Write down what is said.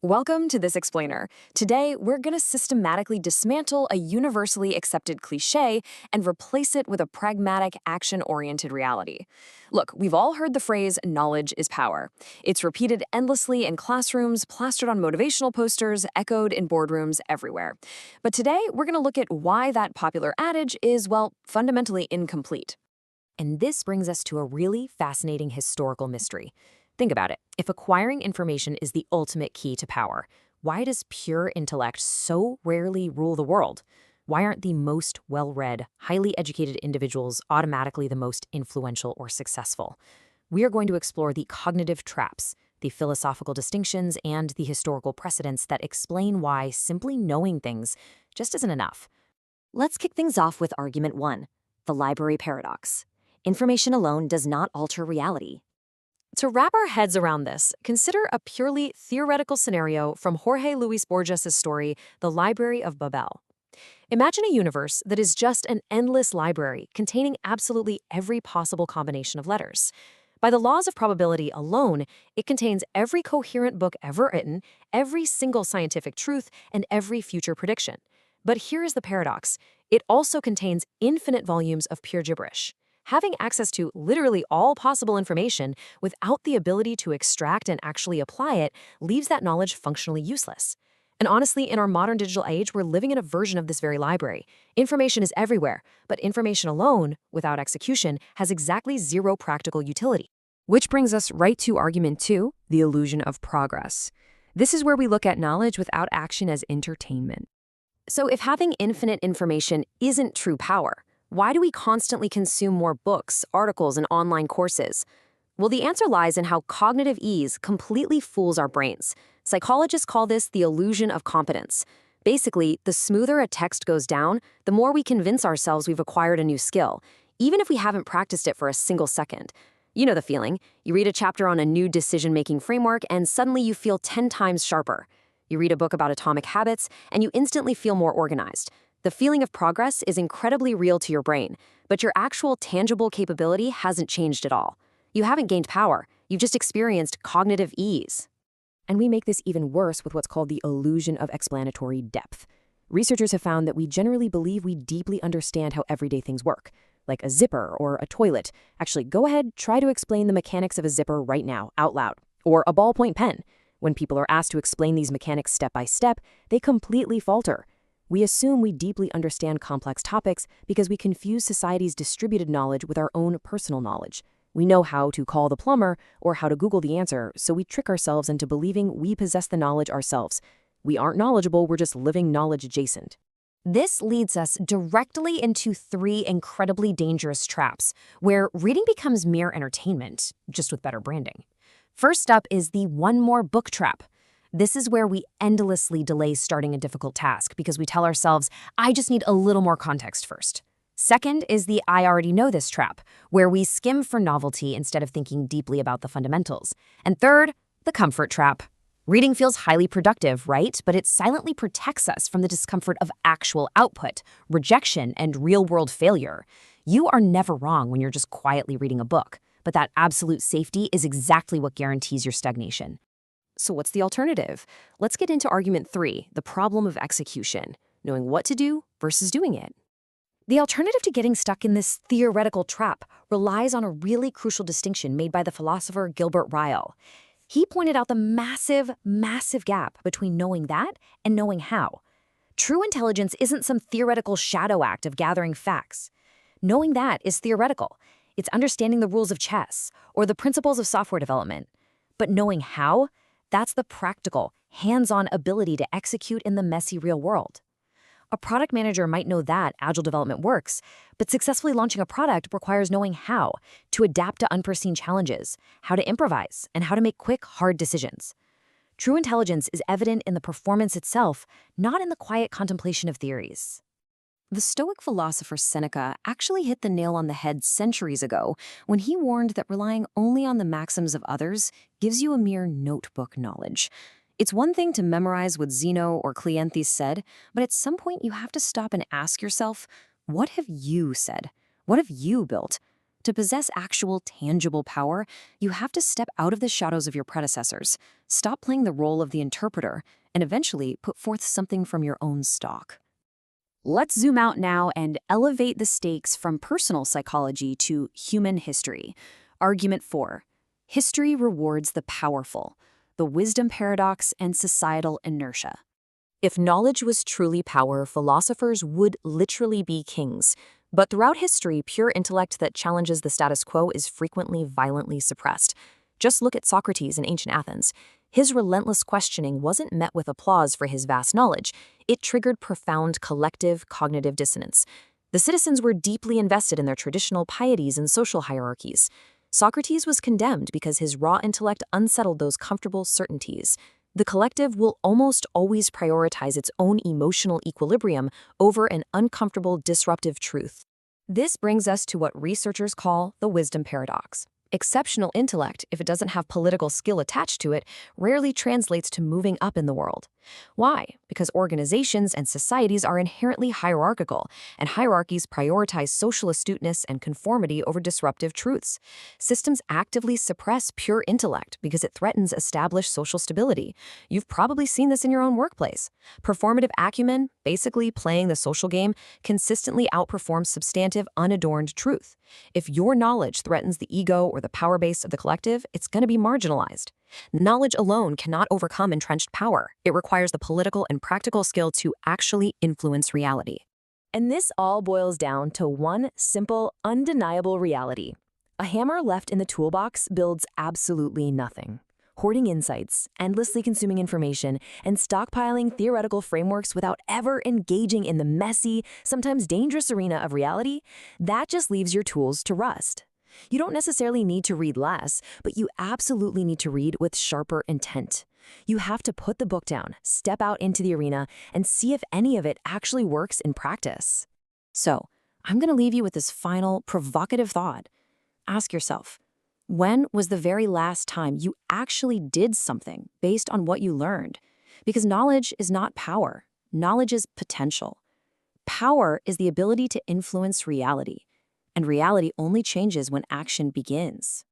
Welcome to This Explainer. Today, we're going to systematically dismantle a universally accepted cliche and replace it with a pragmatic, action-oriented reality. Look, we've all heard the phrase, knowledge is power. It's repeated endlessly in classrooms, plastered on motivational posters, echoed in boardrooms, everywhere. But today, we're going to look at why that popular adage is, well, fundamentally incomplete. And this brings us to a really fascinating historical mystery. Think about it. If acquiring information is the ultimate key to power, why does pure intellect so rarely rule the world? Why aren't the most well-read, highly educated individuals automatically the most influential or successful? We are going to explore the cognitive traps, the philosophical distinctions, and the historical precedents that explain why simply knowing things just isn't enough. Let's kick things off with argument 1, the library paradox. Information alone does not alter reality. To wrap our heads around this, consider a purely theoretical scenario from Jorge Luis Borges' story, The Library of Babel. Imagine a universe that is just an endless library containing absolutely every possible combination of letters. By the laws of probability alone, it contains every coherent book ever written, every single scientific truth, and every future prediction. But here is the paradox. It also contains infinite volumes of pure gibberish. Having access to literally all possible information without the ability to extract and actually apply it leaves that knowledge functionally useless. And honestly, in our modern digital age, we're living in a version of this very library. Information is everywhere, but information alone, without execution, has exactly zero practical utility. Which brings us right to argument 2, the illusion of progress. This is where we look at knowledge without action as entertainment. So if having infinite information isn't true power, why do we constantly consume more books, articles, and online courses? Well, the answer lies in how cognitive ease completely fools our brains. Psychologists call this the illusion of competence. Basically, the smoother a text goes down, the more we convince ourselves we've acquired a new skill, even if we haven't practiced it for a single second. You know the feeling. You read a chapter on a new decision-making framework, and suddenly you feel 10 times sharper. You read a book about atomic habits, and you instantly feel more organized. The feeling of progress is incredibly real to your brain, but your actual tangible capability hasn't changed at all. You haven't gained power, you've just experienced cognitive ease. And we make this even worse with what's called the illusion of explanatory depth. Researchers have found that we generally believe we deeply understand how everyday things work, like a zipper or a toilet. Actually, go ahead, try to explain the mechanics of a zipper right now, out loud. Or a ballpoint pen. When people are asked to explain these mechanics step by step, they completely falter. We assume we deeply understand complex topics because we confuse society's distributed knowledge with our own personal knowledge. We know how to call the plumber or how to Google the answer, so we trick ourselves into believing we possess the knowledge ourselves. We aren't knowledgeable, we're just living knowledge adjacent. This leads us directly into 3 incredibly dangerous traps, where reading becomes mere entertainment, just with better branding. First up is the one more book trap. This is where we endlessly delay starting a difficult task because we tell ourselves, I just need a little more context first. Second is the I already know this trap, where we skim for novelty instead of thinking deeply about the fundamentals. And third, the comfort trap. Reading feels highly productive, right? But it silently protects us from the discomfort of actual output, rejection, and real-world failure. You are never wrong when you're just quietly reading a book, but that absolute safety is exactly what guarantees your stagnation. So what's the alternative? Let's get into argument 3, the problem of execution, knowing what to do versus doing it. The alternative to getting stuck in this theoretical trap relies on a really crucial distinction made by the philosopher Gilbert Ryle. He pointed out the massive gap between knowing that and knowing how. True intelligence isn't some theoretical shadow act of gathering facts. Knowing that is theoretical. It's understanding the rules of chess or the principles of software development. But knowing how? That's the practical, hands-on ability to execute in the messy real world. A product manager might know that agile development works, but successfully launching a product requires knowing how to adapt to unforeseen challenges, how to improvise, and how to make quick, hard decisions. True intelligence is evident in the performance itself, not in the quiet contemplation of theories. The Stoic philosopher Seneca actually hit the nail on the head centuries ago when he warned that relying only on the maxims of others gives you a mere notebook knowledge. It's one thing to memorize what Zeno or Cleanthes said, but at some point you have to stop and ask yourself, what have you said? What have you built? To possess actual, tangible power, you have to step out of the shadows of your predecessors, stop playing the role of the interpreter, and eventually put forth something from your own stock. Let's zoom out now and elevate the stakes from personal psychology to human history. Argument 4. History rewards the powerful, the wisdom paradox and societal inertia. If knowledge was truly power, philosophers would literally be kings. But throughout history, pure intellect that challenges the status quo is frequently violently suppressed. Just look at Socrates in ancient Athens. His relentless questioning wasn't met with applause for his vast knowledge. It triggered profound collective cognitive dissonance. The citizens were deeply invested in their traditional pieties and social hierarchies. Socrates was condemned because his raw intellect unsettled those comfortable certainties. The collective will almost always prioritize its own emotional equilibrium over an uncomfortable, disruptive truth. This brings us to what researchers call the wisdom paradox. Exceptional intellect, if it doesn't have political skill attached to it, rarely translates to moving up in the world. Why? Because organizations and societies are inherently hierarchical, and hierarchies prioritize social astuteness and conformity over disruptive truths. Systems actively suppress pure intellect because it threatens established social stability. You've probably seen this in your own workplace. Performative acumen, basically playing the social game, consistently outperforms substantive, unadorned truth. If your knowledge threatens the ego or the power base of the collective, it's going to be marginalized. Knowledge alone cannot overcome entrenched power. It requires the political and practical skill to actually influence reality. And this all boils down to one simple, undeniable reality. A hammer left in the toolbox builds absolutely nothing. Hoarding insights, endlessly consuming information, and stockpiling theoretical frameworks without ever engaging in the messy, sometimes dangerous arena of reality, that just leaves your tools to rust. You don't necessarily need to read less, but you absolutely need to read with sharper intent. You have to put the book down, step out into the arena, and see if any of it actually works in practice. So, I'm going to leave you with this final, provocative thought. Ask yourself, when was the very last time you actually did something based on what you learned? Because knowledge is not power. Knowledge is potential. Power is the ability to influence reality. And reality only changes when action begins.